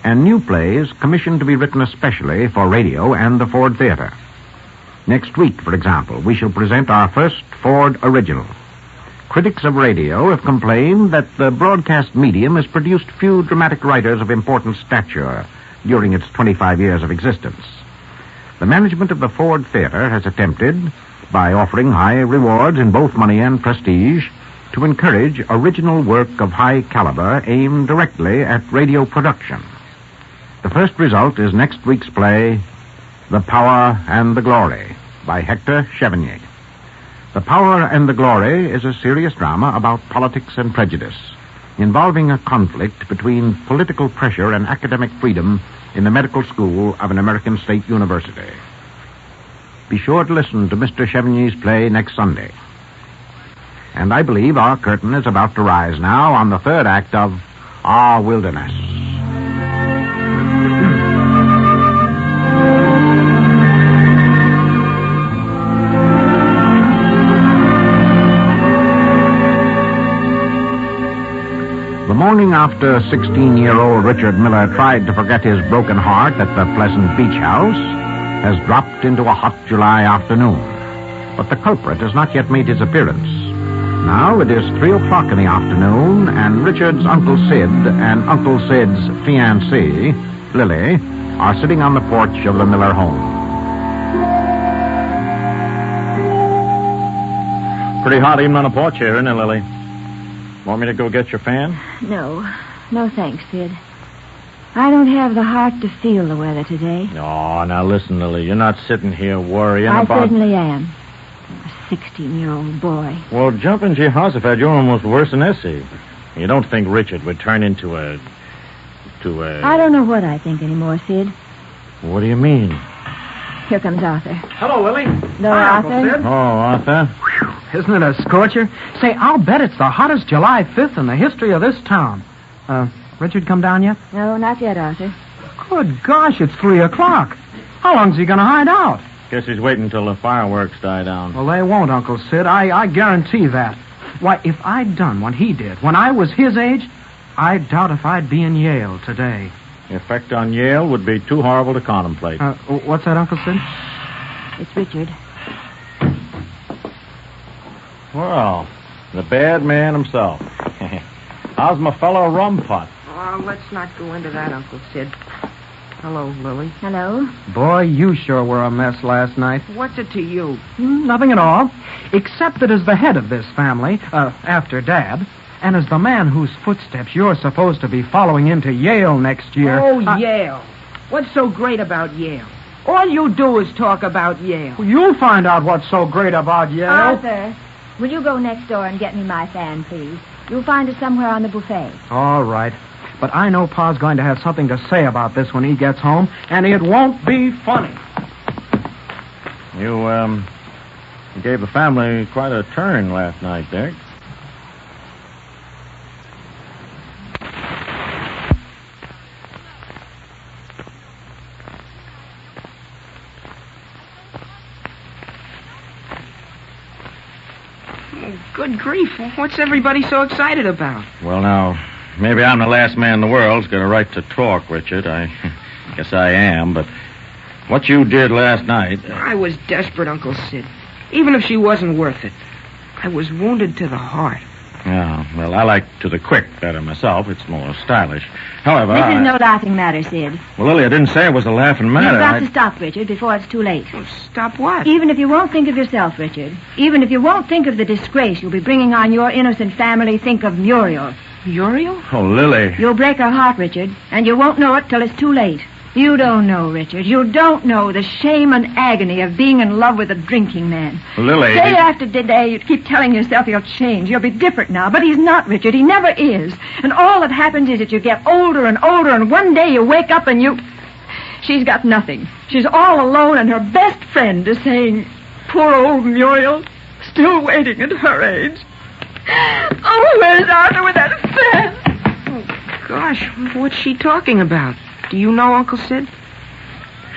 and new plays commissioned to be written especially for radio and the Ford Theater. Next week, for example, we shall present our first Ford original. Critics of radio have complained that the broadcast medium has produced few dramatic writers of important stature during its 25 years of existence. The management of the Ford Theater has attempted, by offering high rewards in both money and prestige, to encourage original work of high caliber aimed directly at radio production. The first result is next week's play, The Power and the Glory, by Hector Chevigny. The Power and the Glory is a serious drama about politics and prejudice, involving a conflict between political pressure and academic freedom in the medical school of an American state university. Be sure to listen to Mr. Chevigny's play next Sunday. And I believe our curtain is about to rise now on the third act of Our Wilderness. The morning after 16-year-old Richard Miller tried to forget his broken heart at the Pleasant Beach House has dropped into a hot July afternoon. But the culprit has not yet made his appearance. Now it is 3 o'clock in the afternoon, and Richard's Uncle Sid and Uncle Sid's fiancée, Lily, are sitting on the porch of the Miller home. Pretty hot even on a porch here, isn't it, Lily? Want me to go get your fan? No. No, thanks, Sid. I don't have the heart to feel the weather today. Oh, now listen, Lily. You're not sitting here worrying I about... certainly am. A 16-year-old boy. Well, jumping Jehoshaphat, you're almost worse than Essie. You don't think Richard would turn into a... I don't know what I think anymore, Sid. What do you mean? Here comes Arthur. Hello, Lily. Hello, Hi, Arthur. Uncle Sid. Oh, Arthur. Isn't it a scorcher? Say, I'll bet it's the hottest July 5th in the history of this town. Richard come down yet? No, not yet, Arthur. Good gosh, it's 3 o'clock. How long's he going to hide out? Guess he's waiting until the fireworks die down. Well, they won't, Uncle Sid. I guarantee that. Why, if I'd done what he did when I was his age, I doubt if I'd be in Yale today. The effect on Yale would be too horrible to contemplate. What's that, Uncle Sid? It's Richard. Well, the bad man himself. How's my fellow rum pot? Oh, let's not go into that, Uncle Sid. Hello, Lily. Hello. Boy, you sure were a mess last night. What's it to you? Nothing at all. Except that as the head of this family, after Dad, and as the man whose footsteps you're supposed to be following into Yale next year... Oh, Yale. What's so great about Yale? All you do is talk about Yale. You'll find out what's so great about Yale. Arthur, will you go next door and get me my fan, please? You'll find it somewhere on the buffet. All right. But I know Pa's going to have something to say about this when he gets home, and it won't be funny. You gave the family quite a turn last night, Dick. Good grief. What's everybody so excited about? Well, now, maybe I'm the last man in the world who's got a right to talk, Richard. I guess I am, but what you did last night... I was desperate, Uncle Sid. Even if she wasn't worth it. I was wounded to the heart. Yeah, well, I like to the quick better myself. It's more stylish. However, This is no laughing matter, Sid. Well, Lily, I didn't say it was a laughing matter. You've got to stop, Richard, before it's too late. Well, stop what? Even if you won't think of yourself, Richard, even if you won't think of the disgrace you'll be bringing on your innocent family, think of Muriel. Muriel? Oh, Lily. You'll break her heart, Richard, and you won't know it till it's too late. You don't know, Richard. You don't know the shame and agony of being in love with a drinking man. Lily. Day after day, you keep telling yourself he'll change. He'll be different now. But he's not, Richard. He never is. And all that happens is that you get older and older, and one day you wake up and you She's got nothing. She's all alone, and her best friend is saying, poor old Muriel, still waiting at her age. Oh, where's Arthur with that fan? Oh, gosh, what's she talking about? Do you know, Uncle Sid?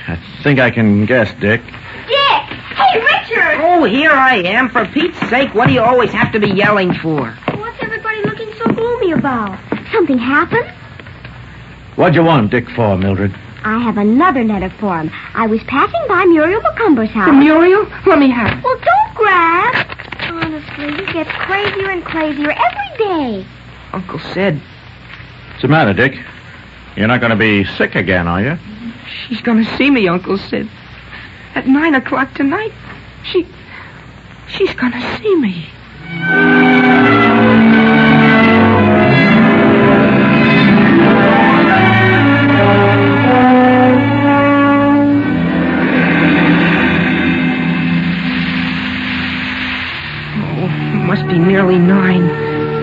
I think I can guess, Dick. Dick! Hey, Richard! Oh, here I am. For Pete's sake, what do you always have to be yelling for? What's everybody looking so gloomy about? Something happened? What'd you want Dick for, Mildred? I have another letter for him. I was passing by Muriel McCumber's house. Muriel? Let me have it. Well, don't grab. Honestly, he gets crazier and crazier every day. Uncle Sid. What's the matter, Dick? You're not going to be sick again, are you? She's going to see me, Uncle Sid. At 9 o'clock tonight. She's going to see me. Must be nearly 9.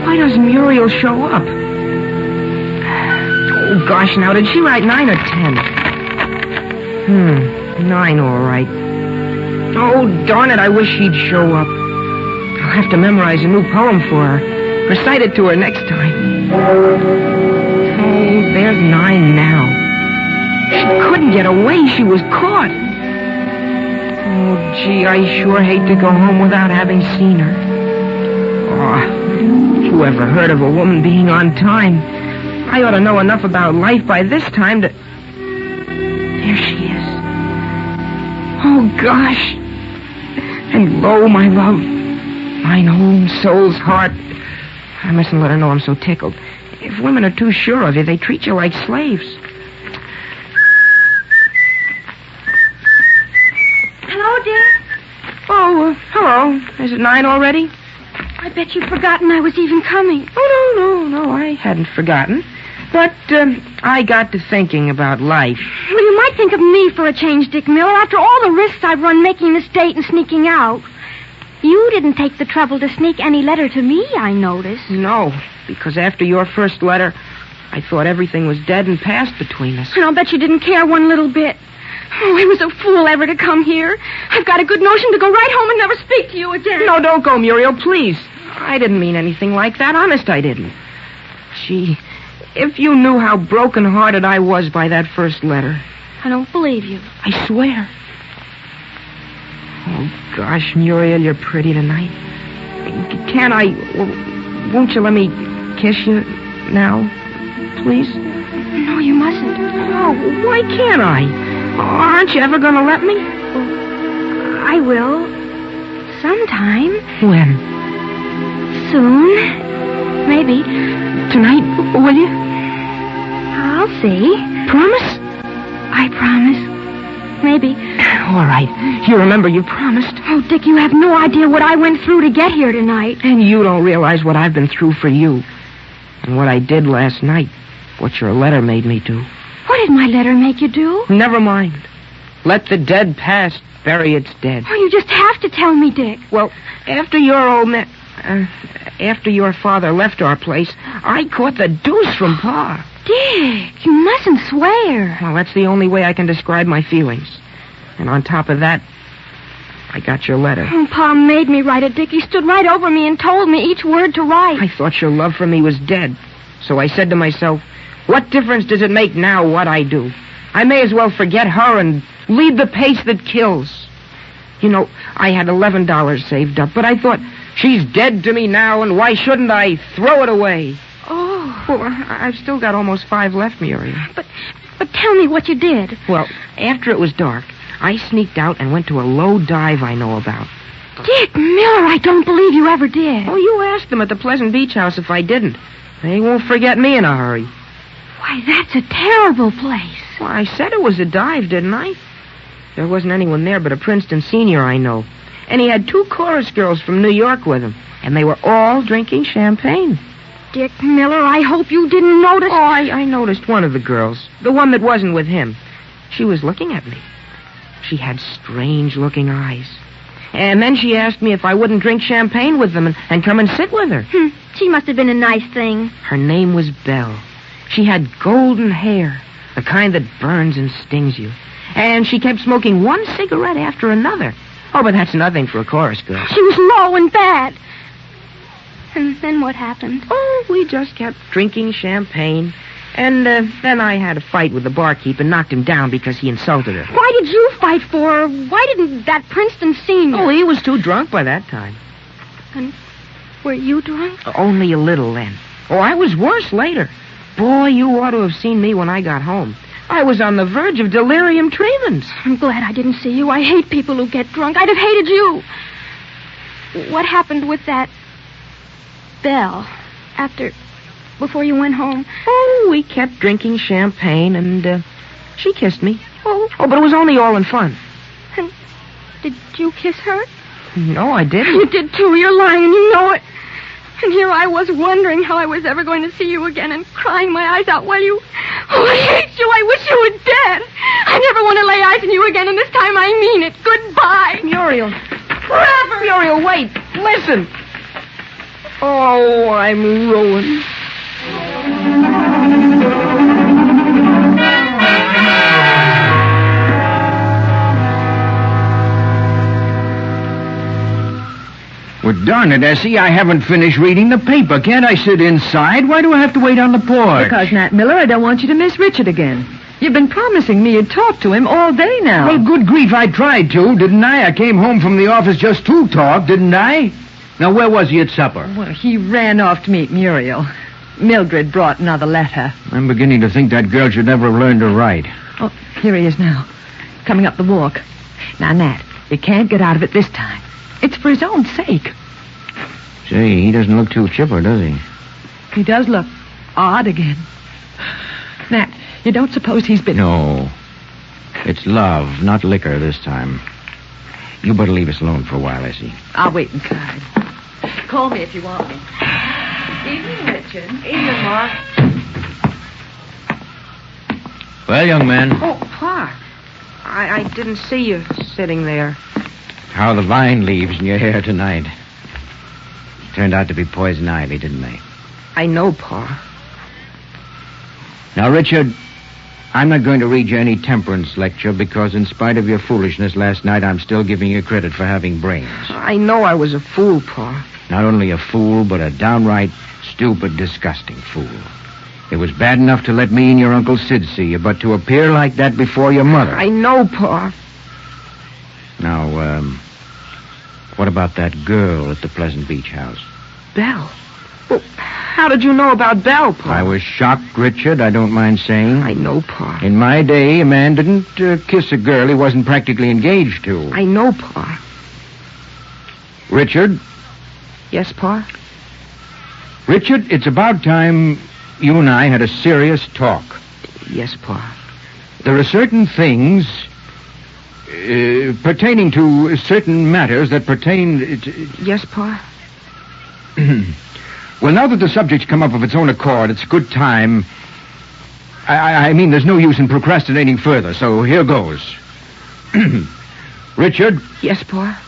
Why doesn't Muriel show up? Oh, gosh, now, did she write 9 or 10? 9, all right. Oh, darn it, I wish she'd show up. I'll have to memorize a new poem for her. Recite it to her next time. Oh, there's 9 now. She couldn't get away. She was caught. Oh, gee, I sure hate to go home without having seen her. Oh, who ever heard of a woman being on time? I ought to know enough about life by this time to... There she is. Oh, gosh. And lo, my love, mine own soul's heart. I mustn't let her know I'm so tickled. If women are too sure of you, they treat you like slaves. Hello, dear. Oh, hello. Is it 9 already? I bet you've forgotten I was even coming. Oh, no, I hadn't forgotten. But I got to thinking about life. Well, you might think of me for a change, Dick Miller, after all the risks I've run making this date and sneaking out. You didn't take the trouble to sneak any letter to me, I noticed. No, because after your first letter, I thought everything was dead and past between us. And I'll bet you didn't care one little bit. Oh, I was a fool ever to come here. I've got a good notion to go right home and never speak to you again. No, don't go, Muriel, please. I didn't mean anything like that. Honest, I didn't. Gee, if you knew how broken-hearted I was by that first letter. I don't believe you. I swear. Oh, gosh, Muriel, you're pretty tonight. Won't you let me kiss you now, please? No, you mustn't. Oh, why can't I? Aren't you ever going to let me? I will. Sometime. When? Soon. Maybe. Tonight, will you? I'll see. Promise? I promise. Maybe. All right. You remember you promised. Oh, Dick, you have no idea what I went through to get here tonight. And you don't realize what I've been through for you. And what I did last night. What your letter made me do. What did my letter make you do? Never mind. Let the dead past bury its dead. Oh, you just have to tell me, Dick. Well, after your father left our place, I caught the deuce from Pa. Dick, you mustn't swear. Well, that's the only way I can describe my feelings. And on top of that, I got your letter. Oh, Pa made me write it, Dick. He stood right over me and told me each word to write. I thought your love for me was dead. So I said to myself, what difference does it make now what I do? I may as well forget her and lead the pace that kills. You know, I had $11 saved up, but I thought, she's dead to me now, and why shouldn't I throw it away? Oh. Well, I've still got almost 5 left, Muriel. But tell me what you did. Well, after it was dark, I sneaked out and went to a low dive I know about. Dick Miller, I don't believe you ever did. Oh, you asked them at the Pleasant Beach House if I didn't. They won't forget me in a hurry. Why, that's a terrible place. Well, I said it was a dive, didn't I? There wasn't anyone there but a Princeton senior I know. And he had 2 chorus girls from New York with him. And they were all drinking champagne. Dick Miller, I hope you didn't notice. Oh, I noticed one of the girls. The one that wasn't with him. She was looking at me. She had strange-looking eyes. And then she asked me if I wouldn't drink champagne with them and come and sit with her. She must have been a nice thing. Her name was Belle. She had golden hair, The kind that burns and stings you. And she kept smoking one cigarette after another. Oh, but that's nothing for a chorus girl. She was low and bad. And then what happened? Oh, we just kept drinking champagne. And then I had a fight with the barkeep and knocked him down because he insulted her. Why did you fight for her? Why didn't that Princeton senior? Oh, he was too drunk by that time. And were you drunk? Only a little then. Oh, I was worse later. Boy, you ought to have seen me when I got home. I was on the verge of delirium tremens. I'm glad I didn't see you. I hate people who get drunk. I'd have hated you. What happened with that Belle before you went home? Oh, we kept drinking champagne, and she kissed me. Oh, but it was only all in fun. And did you kiss her? No, I didn't. You did, too. You're lying, and you know it. And here I was wondering how I was ever going to see you again and crying my eyes out while you... Oh, I hate you. I wish you were dead. I never want to lay eyes on you again, and this time I mean it. Goodbye. Muriel. Forever. Muriel, wait. Listen. Oh, I'm ruined. Well, darn it, Essie, I haven't finished reading the paper. Can't I sit inside? Why do I have to wait on the porch? Because, Nat Miller, I don't want you to miss Richard again. You've been promising me you'd talk to him all day now. Well, good grief, I tried to, didn't I? I came home from the office just to talk, didn't I? Now, where was he at supper? Well, he ran off to meet Muriel. Mildred brought another letter. I'm beginning to think that girl should never have learned to write. Oh, here he is now, coming up the walk. Now, Nat, you can't get out of it this time. It's for his own sake. Say, he doesn't look too chipper, does he? He does look odd again. Nat, you don't suppose he's been... No. It's love, not liquor this time. You better leave us alone for a while, Essie. I'll wait inside. Call me if you want me. Evening, Richard. Evening, Mark. Well, young man. Oh, Pa. I didn't see you sitting there. How the vine leaves in your hair tonight. Turned out to be poison ivy, didn't they? I know, Pa. Now, Richard, I'm not going to read you any temperance lecture because in spite of your foolishness last night, I'm still giving you credit for having brains. I know I was a fool, Pa. Not only a fool, but a downright stupid, disgusting fool. It was bad enough to let me and your Uncle Sid see you, but to appear like that before your mother... I know, Pa. Now, what about that girl at the Pleasant Beach house? Belle? Well, how did you know about Belle, Pa? I was shocked, Richard, I don't mind saying. I know, Pa. In my day, a man didn't kiss a girl he wasn't practically engaged to. I know, Pa. Richard? Yes, Pa? Richard, it's about time you and I had a serious talk. Yes, Pa. There are certain things pertaining to certain matters that pertain... Yes, Pa? Well, now that the subject's come up of its own accord, it's a good time. I mean, there's no use in procrastinating further, so here goes. Richard? Yes, Pa?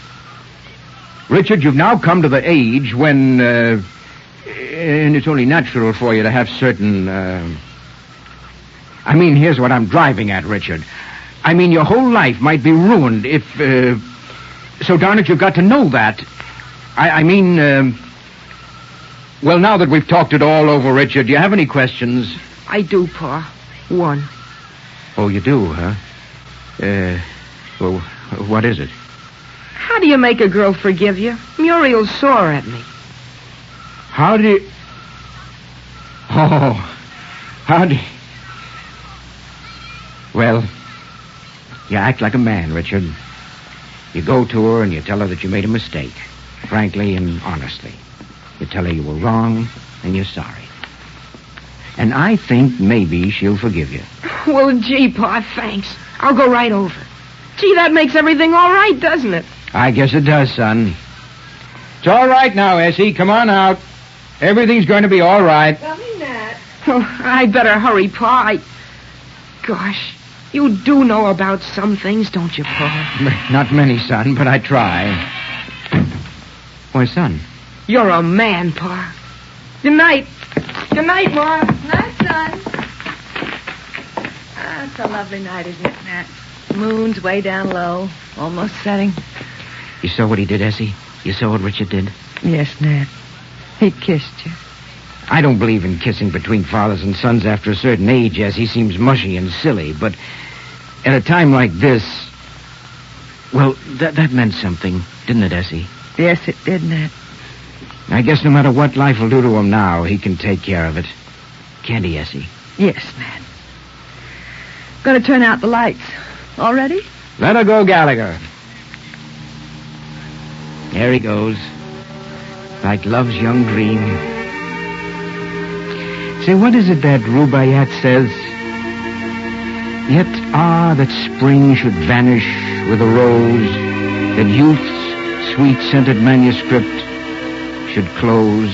Richard, you've now come to the age when, and it's only natural for you to have certain, I mean, here's what I'm driving at, Richard. I mean, your whole life might be ruined if, so darn it, you've got to know that. I mean, well, now that we've talked it all over, Richard, do you have any questions? I do, Pa. One. Oh, you do, huh? Well, what is it? How do you make a girl forgive you? Muriel's sore at me. How do you... Oh, how do you... Well, you act like a man, Richard. You go to her and you tell her that you made a mistake, frankly and honestly. You tell her you were wrong and you're sorry. And I think maybe she'll forgive you. Well, gee, Pa, thanks. I'll go right over. Gee, that makes everything all right, doesn't it? I guess it does, son. It's all right now, Essie. Come on out. Everything's going to be all right. Coming, Nat. Oh, I better hurry, Pa. Gosh, you do know about some things, don't you, Pa? Not many, son, but I try. Why, son? You're a man, Pa. Good night. Good night, Ma. Night, son. It's a lovely night, isn't it, Nat? Moon's way down low, almost setting. You saw what he did, Essie? You saw what Richard did? Yes, Nat. He kissed you. I don't believe in kissing between fathers and sons after a certain age, Essie. Seems mushy and silly, but at a time like this... Well, that meant something, didn't it, Essie? Yes, it did, Nat. I guess no matter what life will do to him now, he can take care of it. Can't he, Essie? Yes, Nat. Gonna turn out the lights. All ready? Let her go, Gallagher. There he goes. Like love's young dream. Say, what is it that Rubaiyat says? Yet, that spring should vanish with a rose, that youth's sweet-scented manuscript should close.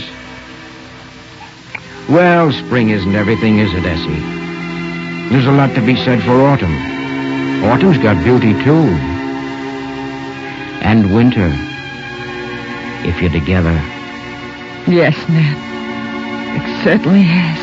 Well, spring isn't everything, is it, Essie? There's a lot to be said for autumn. Autumn's got beauty, too. And winter, if you're together. Yes, Nat. It certainly has.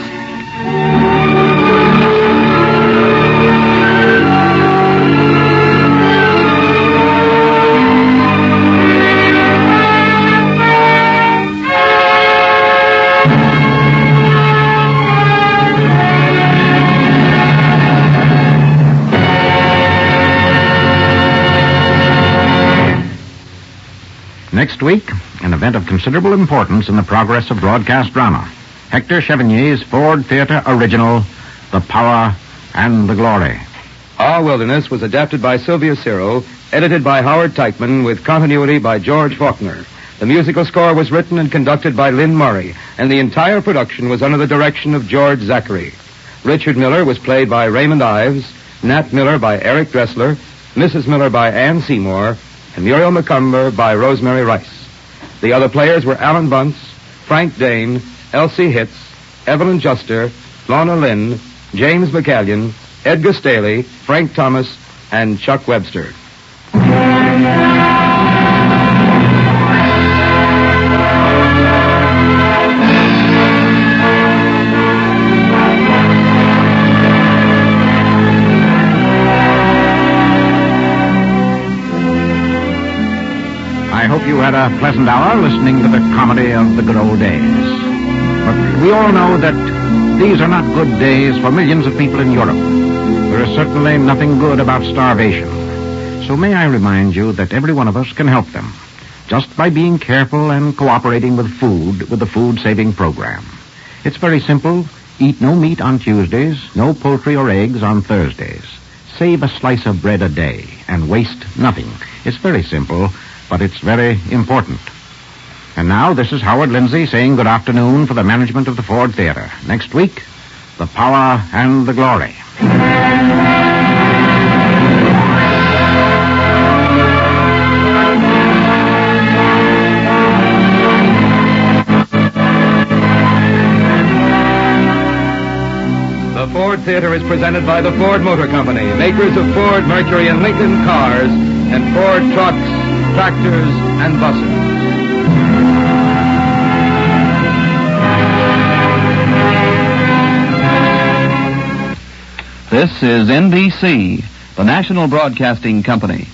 Next week, an event of considerable importance in the progress of broadcast drama. Hector Chevanier's Ford Theater original, The Power and the Glory. Our Wilderness was adapted by Sylvia Cyril, edited by Howard Teichman, with continuity by George Faulkner. The musical score was written and conducted by Lynn Murray, and the entire production was under the direction of George Zachary. Richard Miller was played by Raymond Ives, Nat Miller by Eric Dressler, Mrs. Miller by Ann Seymour, and Muriel McCumber by Rosemary Rice. The other players were Alan Bunce, Frank Dane, Elsie Hitz, Evelyn Juster, Lorna Lynn, James McCallion, Edgar Staley, Frank Thomas, and Chuck Webster. I hope you had a pleasant hour listening to the comedy of the good old days. But we all know that these are not good days for millions of people in Europe. There is certainly nothing good about starvation. So may I remind you that every one of us can help them, just by being careful and cooperating with the food-saving program. It's very simple. Eat no meat on Tuesdays, no poultry or eggs on Thursdays. Save a slice of bread a day and waste nothing. It's very simple, but it's very important. And now, this is Howard Lindsay saying good afternoon for the management of the Ford Theater. Next week, The Power and the Glory. The Ford Theater is presented by the Ford Motor Company, makers of Ford, Mercury, and Lincoln cars, and Ford trucks, tractors, and buses. This is NBC, the National Broadcasting Company.